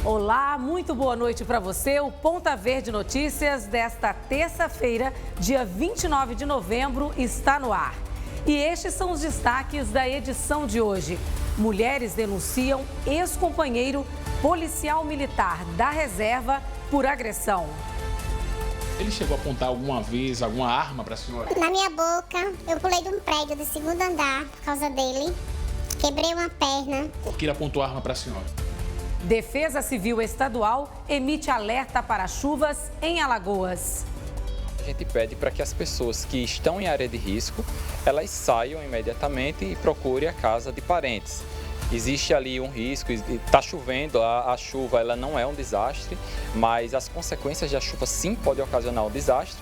Olá, muito boa noite para você. O Ponta Verde Notícias desta terça-feira, dia 29 de novembro, está no ar. E estes são os destaques da edição de hoje. Mulheres denunciam ex-companheiro policial militar da reserva por agressão. Ele chegou a apontar alguma vez alguma arma para a senhora? Na minha boca, eu pulei de um prédio do segundo andar por causa dele. Quebrei uma perna. Por que ele apontou arma para a senhora? Defesa Civil Estadual emite alerta para chuvas em Alagoas. A gente pede para que as pessoas que estão em área de risco, elas saiam imediatamente e procurem a casa de parentes. Existe ali um risco, está chovendo, a chuva ela não é um desastre, mas as consequências da chuva sim podem ocasionar um desastre.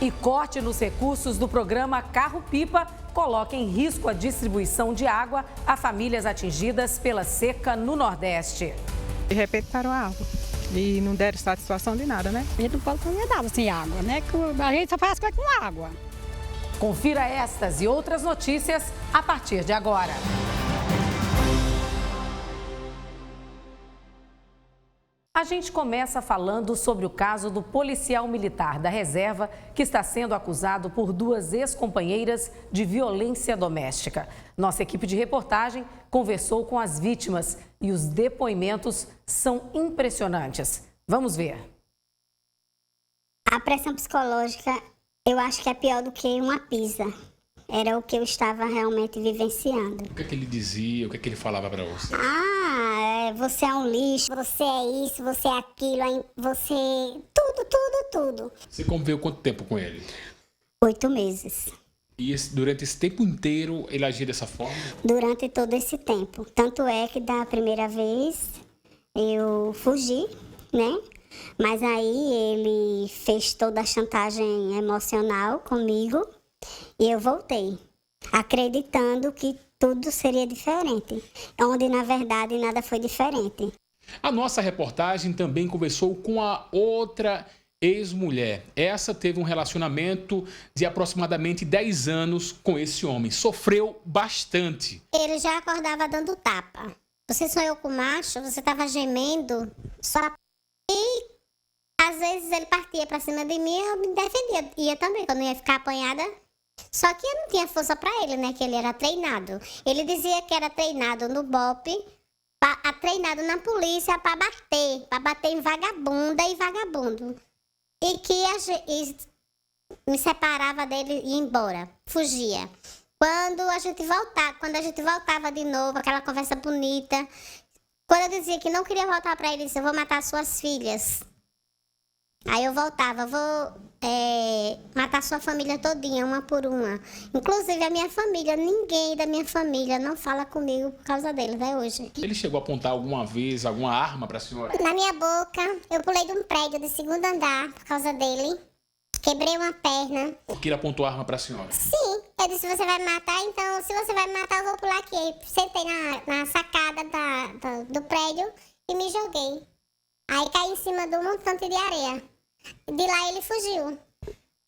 E corte nos recursos do programa Carro-Pipa coloca em risco a distribuição de água a famílias atingidas pela seca no Nordeste. De repente parou a água e não deram satisfação de nada, né? A gente não pode comer nada sem água, né? A gente só faz coisa com água. Confira estas e outras notícias a partir de agora. A gente começa falando sobre o caso do policial militar da reserva que está sendo acusado por duas ex-companheiras de violência doméstica. Nossa equipe de reportagem conversou com as vítimas e os depoimentos são impressionantes. Vamos ver. A pressão psicológica, eu acho que é pior do que uma pisa. Era o que eu estava realmente vivenciando. O que é que ele dizia? O que é que ele falava para você? Você é um lixo, você é isso, você é aquilo, você... Tudo. Você conviveu quanto tempo com ele? 8 meses. E durante esse tempo inteiro ele agia dessa forma? Durante todo esse tempo. Tanto é que da primeira vez eu fugi, né? Mas aí ele fez toda a chantagem emocional comigo e eu voltei, acreditando que tudo seria diferente, onde na verdade nada foi diferente. A nossa reportagem também conversou com a outra ex-mulher. Essa teve um relacionamento de aproximadamente 10 anos com esse homem. Sofreu bastante. Ele já acordava dando tapa. Você sonhou com macho, você estava gemendo, só... E às vezes ele partia pra cima de mim e eu me defendia. Ia também, quando eu ia ficar apanhada. Só que eu não tinha força pra ele, né? Que ele era treinado. Ele dizia que era treinado no BOPE, treinado na polícia pra bater em vagabunda e vagabundo. E que me separava dele e ia embora, fugia. Quando a gente voltava de novo, aquela conversa bonita, quando eu dizia que não queria voltar pra ele, disse, eu vou matar suas filhas. Aí eu voltava, vou matar sua família todinha, uma por uma. Inclusive a minha família, ninguém da minha família não fala comigo por causa dele, até hoje. Ele chegou a apontar alguma vez alguma arma para a senhora? Na minha boca, eu pulei de um prédio do segundo andar por causa dele. Quebrei uma perna. Por que ele apontou arma para a senhora? Sim, eu disse, você vai me matar, então se você vai me matar eu vou pular aqui. Aí sentei na sacada do prédio e me joguei. Aí caí em cima do montante de areia. De lá ele fugiu.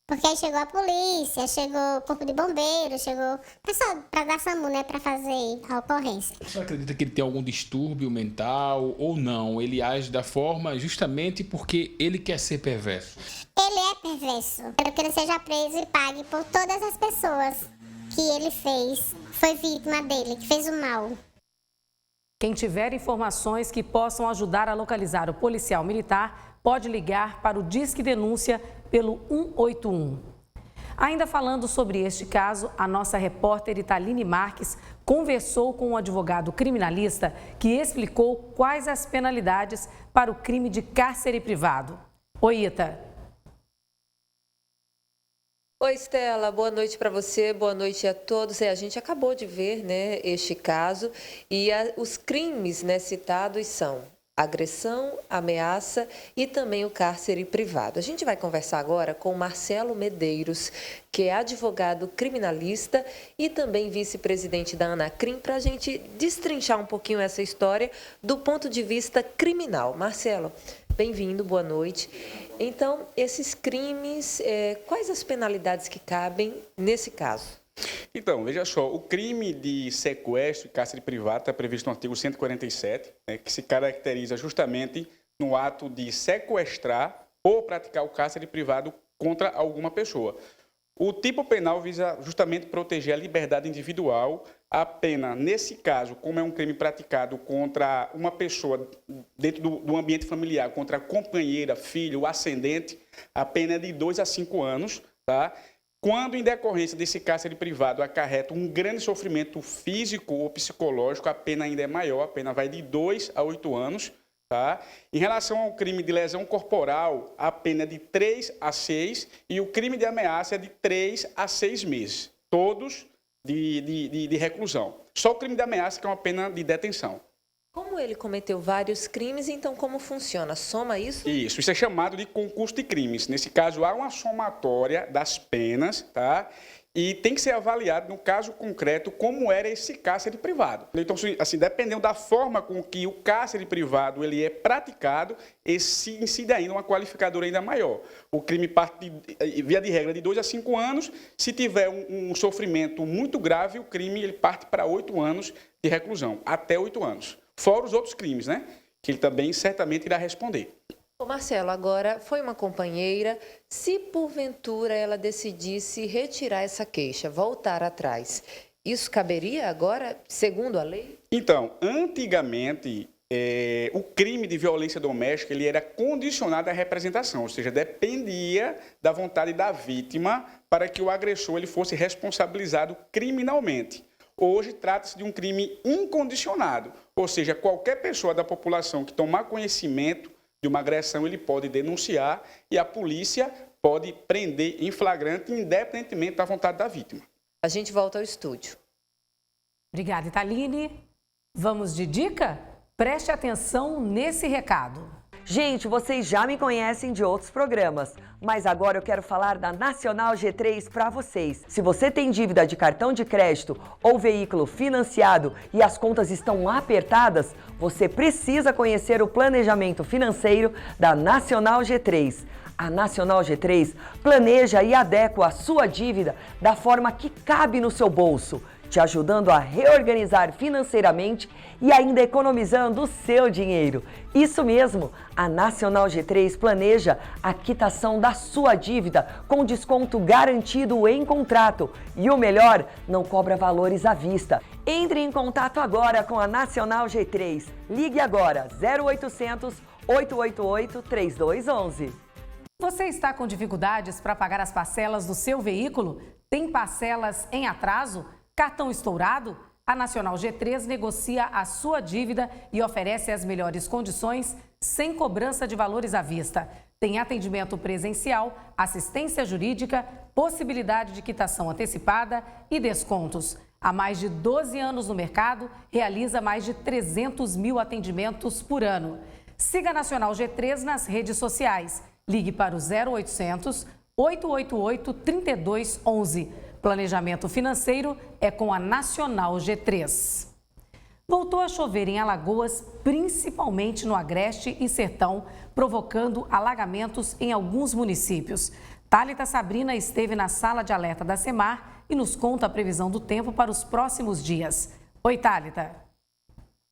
Porque aí chegou a polícia, chegou o corpo de bombeiro, chegou o pessoal pra dar SAMU, né, pra fazer a ocorrência. Você acredita que ele tem algum distúrbio mental ou não? Ele age da forma justamente porque ele quer ser perverso? Ele é perverso. Quero que ele seja preso e pague por todas as pessoas que ele foi vítima dele, que fez o mal. Quem tiver informações que possam ajudar a localizar o policial militar, pode ligar para o Disque Denúncia pelo 181. Ainda falando sobre este caso, a nossa repórter Italine Marques conversou com um advogado criminalista que explicou quais as penalidades para o crime de cárcere privado. Oi, Ita. Oi, Estela, boa noite para você, boa noite a todos. A gente acabou de ver, né, este caso e os crimes, né, citados são agressão, ameaça e também o cárcere privado. A gente vai conversar agora com Marcelo Medeiros, que é advogado criminalista e também vice-presidente da Anacrim, para a gente destrinchar um pouquinho essa história do ponto de vista criminal. Marcelo, bem-vindo, boa noite. Então, esses crimes, quais as penalidades que cabem nesse caso? Então, veja só, o crime de sequestro e cárcere privado está previsto no artigo 147, né, que se caracteriza justamente no ato de sequestrar ou praticar o cárcere privado contra alguma pessoa. O tipo penal visa justamente proteger a liberdade individual. A pena, nesse caso, como é um crime praticado contra uma pessoa dentro do ambiente familiar, contra a companheira, filho, ascendente, a pena é de 2 a 5 anos, tá? Quando, em decorrência desse cárcere privado, acarreta um grande sofrimento físico ou psicológico, a pena ainda é maior, a pena vai de 2 a 8 anos. Tá? Em relação ao crime de lesão corporal, a pena é de 3 a 6 e o crime de ameaça é de 3 a 6 meses, todos de reclusão. Só o crime de ameaça que é uma pena de detenção. Como ele cometeu vários crimes, então como funciona? Soma isso? Isso é chamado de concurso de crimes. Nesse caso, há uma somatória das penas, tá? E tem que ser avaliado, no caso concreto, como era esse cárcere privado. Então, assim, dependendo da forma com que o cárcere privado ele é praticado, esse incide ainda uma qualificadora ainda maior. O crime parte, via de regra, de 2 a 5 anos. Se tiver um sofrimento muito grave, o crime ele parte para 8 anos de reclusão, até 8 anos. Fora os outros crimes, né? Que ele também certamente irá responder. Ô Marcelo, agora foi uma companheira, se porventura ela decidisse retirar essa queixa, voltar atrás, isso caberia agora, segundo a lei? Então, antigamente, o crime de violência doméstica ele era condicionado à representação, ou seja, dependia da vontade da vítima para que o agressor ele fosse responsabilizado criminalmente. Hoje trata-se de um crime incondicionado, ou seja, qualquer pessoa da população que tomar conhecimento de uma agressão, ele pode denunciar e a polícia pode prender em flagrante, independentemente da vontade da vítima. A gente volta ao estúdio. Obrigada, Italine. Vamos de dica? Preste atenção nesse recado. Gente, vocês já me conhecem de outros programas, mas agora eu quero falar da Nacional G3 para vocês. Se você tem dívida de cartão de crédito ou veículo financiado e as contas estão apertadas, você precisa conhecer o planejamento financeiro da Nacional G3. A Nacional G3 planeja e adequa a sua dívida da forma que cabe no seu bolso, te ajudando a reorganizar financeiramente e ainda economizando o seu dinheiro. Isso mesmo, a Nacional G3 planeja a quitação da sua dívida com desconto garantido em contrato e o melhor, não cobra valores à vista. Entre em contato agora com a Nacional G3. Ligue agora 0800 888 3211. Você está com dificuldades para pagar as parcelas do seu veículo? Tem parcelas em atraso? Cartão estourado? A Nacional G3 negocia a sua dívida e oferece as melhores condições sem cobrança de valores à vista. Tem atendimento presencial, assistência jurídica, possibilidade de quitação antecipada e descontos. Há mais de 12 anos no mercado, realiza mais de 300 mil atendimentos por ano. Siga a Nacional G3 nas redes sociais. Ligue para o 0800 888 3211. Planejamento financeiro é com a Nacional G3. Voltou a chover em Alagoas, principalmente no Agreste e Sertão, provocando alagamentos em alguns municípios. Thalita Sabrina esteve na sala de alerta da SEMAR e nos conta a previsão do tempo para os próximos dias. Oi, Thalita.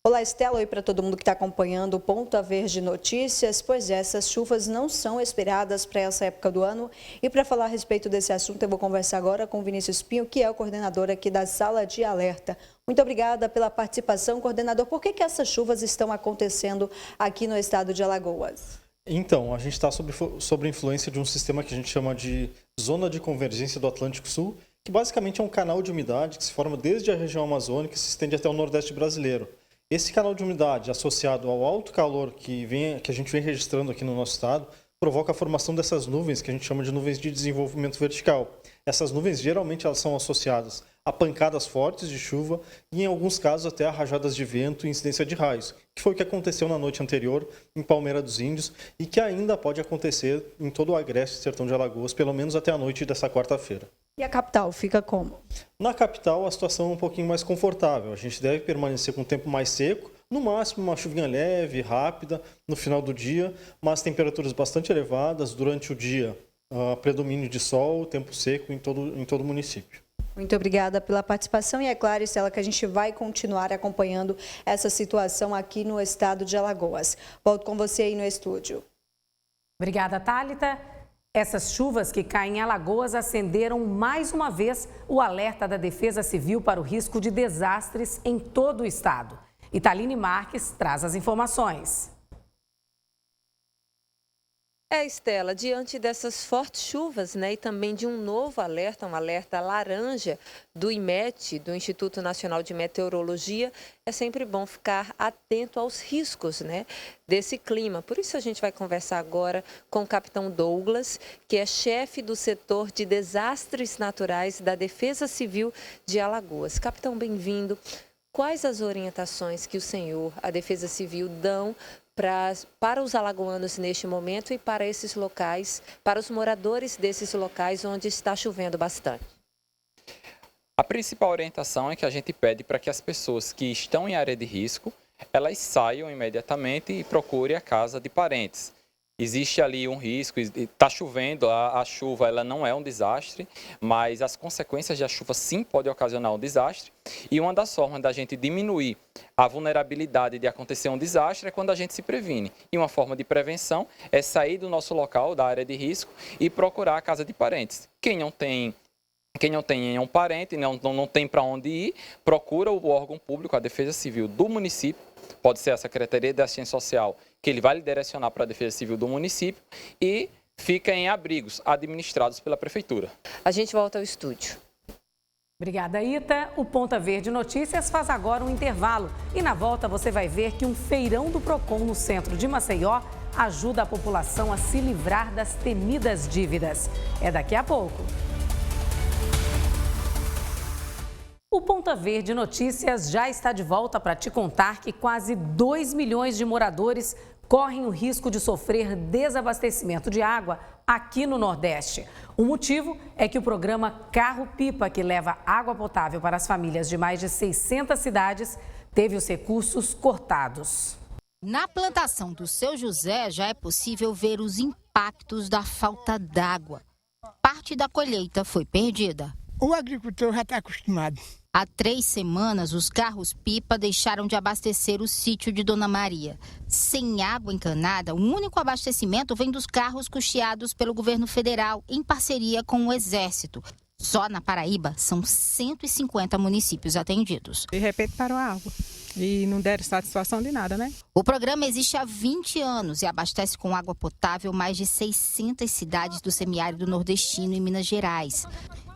Olá, Estela. Oi para todo mundo que está acompanhando o Ponta Verde Notícias. Pois é, essas chuvas não são esperadas para essa época do ano. E para falar a respeito desse assunto, eu vou conversar agora com o Vinícius Pinho, que é o coordenador aqui da Sala de Alerta. Muito obrigada pela participação, coordenador. Por que essas chuvas estão acontecendo aqui no estado de Alagoas? Então, a gente está sob influência de um sistema que a gente chama de Zona de Convergência do Atlântico Sul, que basicamente é um canal de umidade que se forma desde a região amazônica e se estende até o Nordeste brasileiro. Esse canal de umidade, associado ao alto calor que a gente vem registrando aqui no nosso estado, provoca a formação dessas nuvens, que a gente chama de nuvens de desenvolvimento vertical. Essas nuvens, geralmente, elas são associadas a pancadas fortes de chuva e, em alguns casos, até a rajadas de vento e incidência de raios, que foi o que aconteceu na noite anterior em Palmeira dos Índios e que ainda pode acontecer em todo o Agreste e Sertão de Alagoas, pelo menos até a noite dessa quarta-feira. E a capital fica como? Na capital, a situação é um pouquinho mais confortável. A gente deve permanecer com o tempo mais seco, no máximo uma chuvinha leve, rápida, no final do dia, mas temperaturas bastante elevadas durante o dia. Predomínio de sol, tempo seco em todo o município. Muito obrigada pela participação e é claro, Estela, que a gente vai continuar acompanhando essa situação aqui no estado de Alagoas. Volto com você aí no estúdio. Obrigada, Thálita. Essas chuvas que caem em Alagoas acenderam mais uma vez o alerta da Defesa Civil para o risco de desastres em todo o estado. Italine Marques traz as informações. Estela, diante dessas fortes chuvas, e também de um novo alerta, um alerta laranja do IMET, do Instituto Nacional de Meteorologia, é sempre bom ficar atento aos riscos, desse clima. Por isso a gente vai conversar agora com o capitão Douglas, que é chefe do setor de desastres naturais da Defesa Civil de Alagoas. Capitão, bem-vindo. Quais as orientações que o senhor, a Defesa Civil, dão para os alagoanos neste momento e para esses locais, para os moradores desses locais onde está chovendo bastante? A principal orientação é que a gente pede para que as pessoas que estão em área de risco, elas saiam imediatamente e procurem a casa de parentes. Existe ali um risco, está chovendo, a chuva ela não é um desastre, mas as consequências da chuva sim podem ocasionar um desastre. E uma das formas da gente diminuir a vulnerabilidade de acontecer um desastre é quando a gente se previne. E uma forma de prevenção é sair do nosso local, da área de risco, e procurar a casa de parentes. Quem não tem um parente, não tem para onde ir, procura o órgão público, a Defesa Civil do município, pode ser a Secretaria de Assistência Social, que ele vai lhe direcionar para a Defesa Civil do município e fica em abrigos administrados pela Prefeitura. A gente volta ao estúdio. Obrigada, Ita. O Ponta Verde Notícias faz agora um intervalo. E na volta você vai ver que um feirão do Procon no centro de Maceió ajuda a população a se livrar das temidas dívidas. É daqui a pouco. O Ponta Verde Notícias já está de volta para te contar que quase 2 milhões de moradores correm o risco de sofrer desabastecimento de água aqui no Nordeste. O motivo é que o programa Carro-Pipa, que leva água potável para as famílias de mais de 600 cidades, teve os recursos cortados. Na plantação do Seu José já é possível ver os impactos da falta d'água. Parte da colheita foi perdida. O agricultor já está acostumado. Há 3 semanas, os carros-pipa deixaram de abastecer o sítio de Dona Maria. Sem água encanada, o único abastecimento vem dos carros custeados pelo governo federal, em parceria com o Exército. Só na Paraíba, são 150 municípios atendidos. De repente parou a água e não deram satisfação de nada, O programa existe há 20 anos e abastece com água potável mais de 600 cidades do semiárido nordestino e Minas Gerais.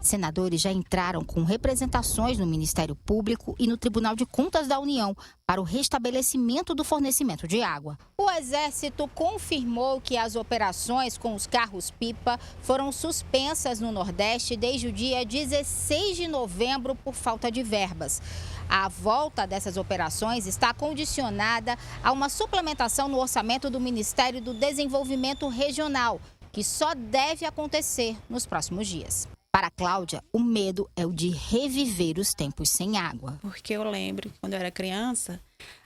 Senadores já entraram com representações no Ministério Público e no Tribunal de Contas da União para o restabelecimento do fornecimento de água. O Exército confirmou que as operações com os carros-pipa foram suspensas no Nordeste desde o dia 16 de novembro por falta de verbas. A volta dessas operações está condicionada a uma suplementação no orçamento do Ministério do Desenvolvimento Regional, que só deve acontecer nos próximos dias. Para a Cláudia, o medo é o de reviver os tempos sem água. Porque eu lembro, quando eu era criança,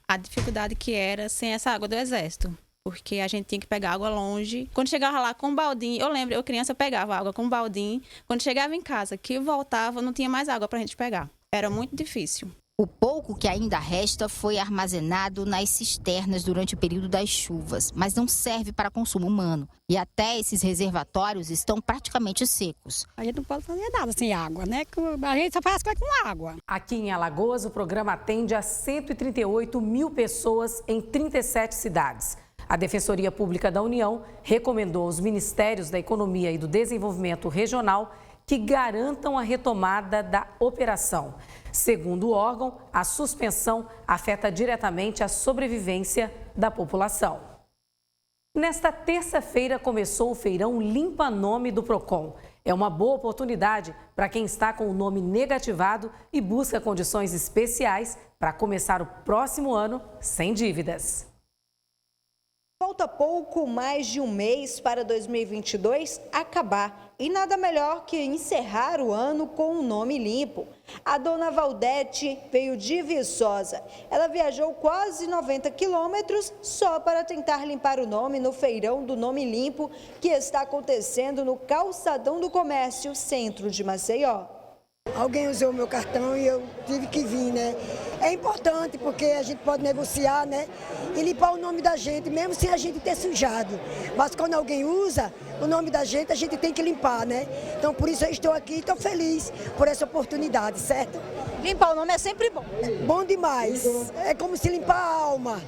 a dificuldade que era sem essa água do Exército. Porque a gente tinha que pegar água longe. Quando chegava lá com um baldinho, eu lembro, eu criança pegava água com um baldinho. Quando chegava em casa, que voltava, não tinha mais água para a gente pegar. Era muito difícil. O pouco que ainda resta foi armazenado nas cisternas durante o período das chuvas, mas não serve para consumo humano. E até esses reservatórios estão praticamente secos. A gente não pode fazer nada sem água, A gente só faz coisa com água. Aqui em Alagoas, o programa atende a 138 mil pessoas em 37 cidades. A Defensoria Pública da União recomendou aos Ministérios da Economia e do Desenvolvimento Regional que garantam a retomada da operação. Segundo o órgão, a suspensão afeta diretamente a sobrevivência da população. Nesta terça-feira começou o feirão Limpa Nome do Procon. É uma boa oportunidade para quem está com o nome negativado e busca condições especiais para começar o próximo ano sem dívidas. Falta pouco mais de um mês para 2022 acabar e nada melhor que encerrar o ano com um nome limpo. A dona Valdete veio de Viçosa. Ela viajou quase 90 quilômetros só para tentar limpar o nome no feirão do Nome Limpo que está acontecendo no Calçadão do Comércio, centro de Maceió. Alguém usou o meu cartão e eu tive que vir, né? É importante porque a gente pode negociar, né? E limpar o nome da gente, mesmo sem a gente ter sujado. Mas quando alguém usa o nome da gente, a gente tem que limpar, né? Então, por isso eu estou aqui e estou feliz por essa oportunidade, certo? Limpar o nome é sempre bom. Bom demais. É como se limpar a alma.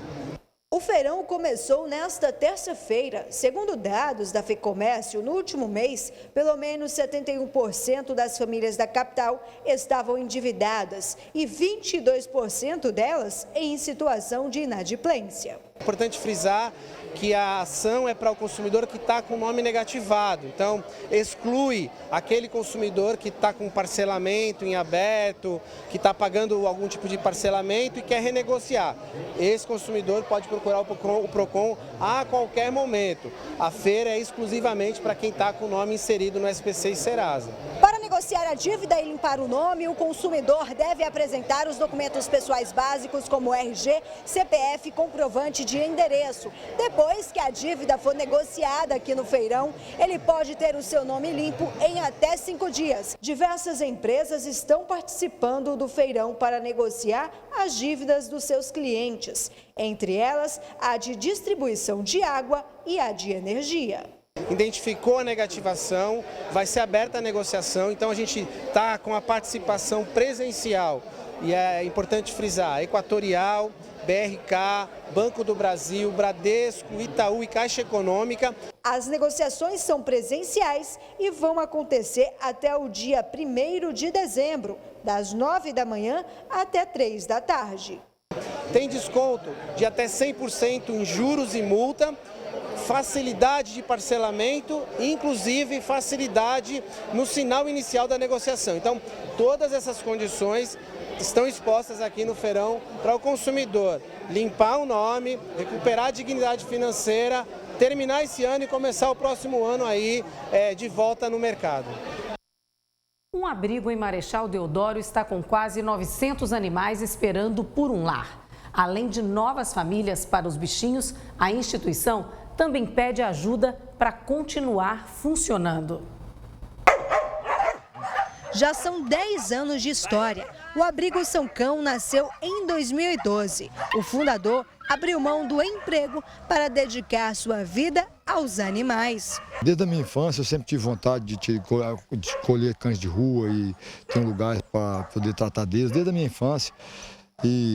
O feirão começou nesta terça-feira. Segundo dados da FEComércio, no último mês, pelo menos 71% das famílias da capital estavam endividadas e 22% delas em situação de inadimplência. É importante frisar que a ação é para o consumidor que está com o nome negativado. Então, exclui aquele consumidor que está com parcelamento em aberto, que está pagando algum tipo de parcelamento e quer renegociar. Esse consumidor pode procurar o PROCON a qualquer momento. A feira é exclusivamente para quem está com o nome inserido no SPC e Serasa. Para negociar a dívida e limpar o nome, o consumidor deve apresentar os documentos pessoais básicos como RG, CPF e comprovante de endereço. Depois que a dívida for negociada aqui no feirão, ele pode ter o seu nome limpo em até 5 dias. Diversas empresas estão participando do feirão para negociar as dívidas dos seus clientes, entre elas a de distribuição de água e a de energia. Identificou a negativação, vai ser aberta a negociação, então a gente está com a participação presencial e é importante frisar, Equatorial, BRK, Banco do Brasil, Bradesco, Itaú e Caixa Econômica. As negociações são presenciais e vão acontecer até o dia 1º de dezembro, das 9 da manhã até 3 da tarde. Tem desconto de até 100% em juros e multa, facilidade de parcelamento, inclusive facilidade no sinal inicial da negociação. Então, todas essas condições estão expostas aqui no feirão para o consumidor limpar o nome, recuperar a dignidade financeira, terminar esse ano e começar o próximo ano aí de volta no mercado. Um abrigo em Marechal Deodoro está com quase 900 animais esperando por um lar. Além de novas famílias para os bichinhos, a instituição também pede ajuda para continuar funcionando. Já são 10 anos de história. O Abrigo São Cão nasceu em 2012. O fundador abriu mão do emprego para dedicar sua vida aos animais. Desde a minha infância eu sempre tive vontade de escolher cães de rua e ter um lugar para poder tratar deles, desde a minha infância.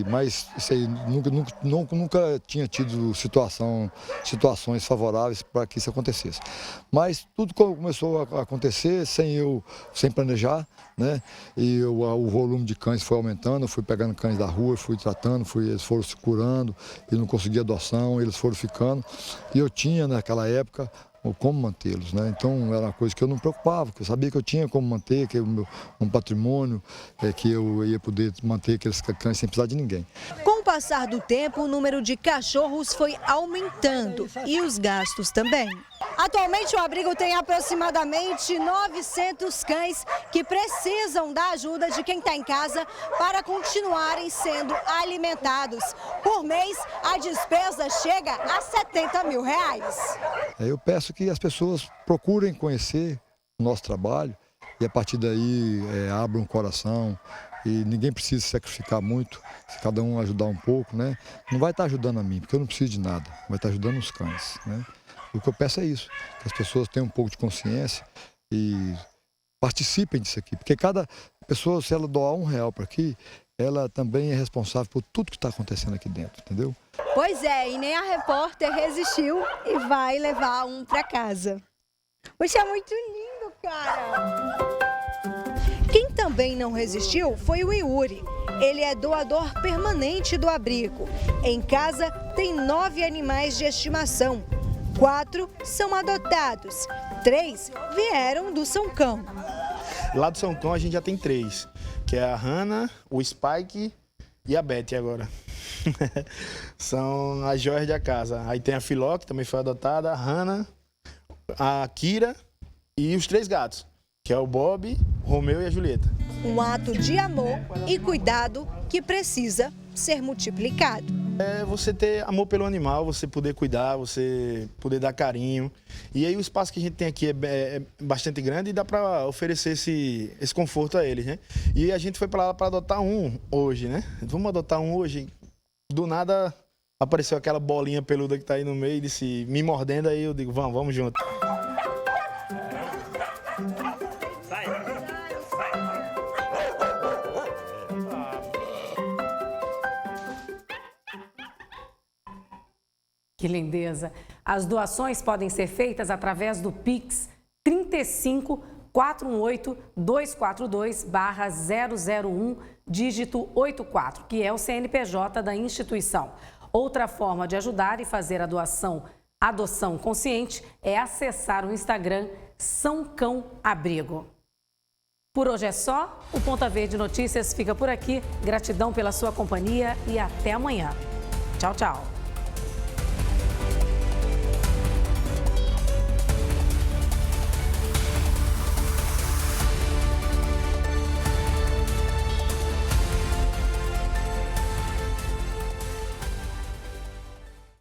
Mas isso aí, nunca tinha tido situações favoráveis para que isso acontecesse. Mas tudo começou a acontecer sem planejar, né? E o volume de cães foi aumentando, eu fui pegando cães da rua, fui tratando, eles foram se curando, e não conseguia adoção, eles foram ficando. E eu tinha naquela época como mantê-los, né? Então era uma coisa que eu não me preocupava, porque eu sabia que eu tinha como manter, que um patrimônio, que eu ia poder manter aqueles cães sem precisar de ninguém. Com o passar do tempo, o número de cachorros foi aumentando e os gastos também. Atualmente o abrigo tem aproximadamente 900 cães que precisam da ajuda de quem está em casa para continuarem sendo alimentados. Por mês, a despesa chega a R$70 mil. Eu peço que as pessoas procurem conhecer o nosso trabalho e a partir daí abram o coração. E ninguém precisa se sacrificar muito, se cada um ajudar um pouco, né? Não vai estar ajudando a mim, porque eu não preciso de nada, vai estar ajudando os cães, né? O que eu peço é isso, que as pessoas tenham um pouco de consciência e participem disso aqui, porque cada pessoa, se ela doar R$1 para aqui, ela também é responsável por tudo que está acontecendo aqui dentro, entendeu? Pois é, e nem a repórter resistiu e vai levar um para casa. Poxa, é muito lindo, cara! Quem também não resistiu foi o Yuri. Ele é doador permanente do abrigo. Em casa tem 9 animais de estimação. 4 são adotados, 3 vieram do São Cão. Lá do São Cão a gente já tem 3, que é a Hannah, o Spike e a Betty agora. São as joias da casa. Aí tem a Filó, que também foi adotada, a Hannah, a Kira e os 3 gatos, que é o Bob, o Romeu e a Julieta. Um ato de amor e cuidado que precisa ser multiplicado. é você ter amor pelo animal, você poder cuidar, você poder dar carinho. E aí o espaço que a gente tem aqui é bastante grande e dá para oferecer esse conforto a eles, né? E a gente foi para lá para adotar um hoje, né? Vamos adotar um hoje. Do nada apareceu aquela bolinha peluda que tá aí no meio e disse, me mordendo, aí eu digo, vamos junto. Que lindeza! As doações podem ser feitas através do Pix 35 418 242/001 dígito 84, que é o CNPJ da instituição. Outra forma de ajudar e fazer a adoção consciente é acessar o Instagram São Cão Abrigo. Por hoje é só. O Ponta Verde Notícias fica por aqui. Gratidão pela sua companhia e até amanhã. Tchau, tchau.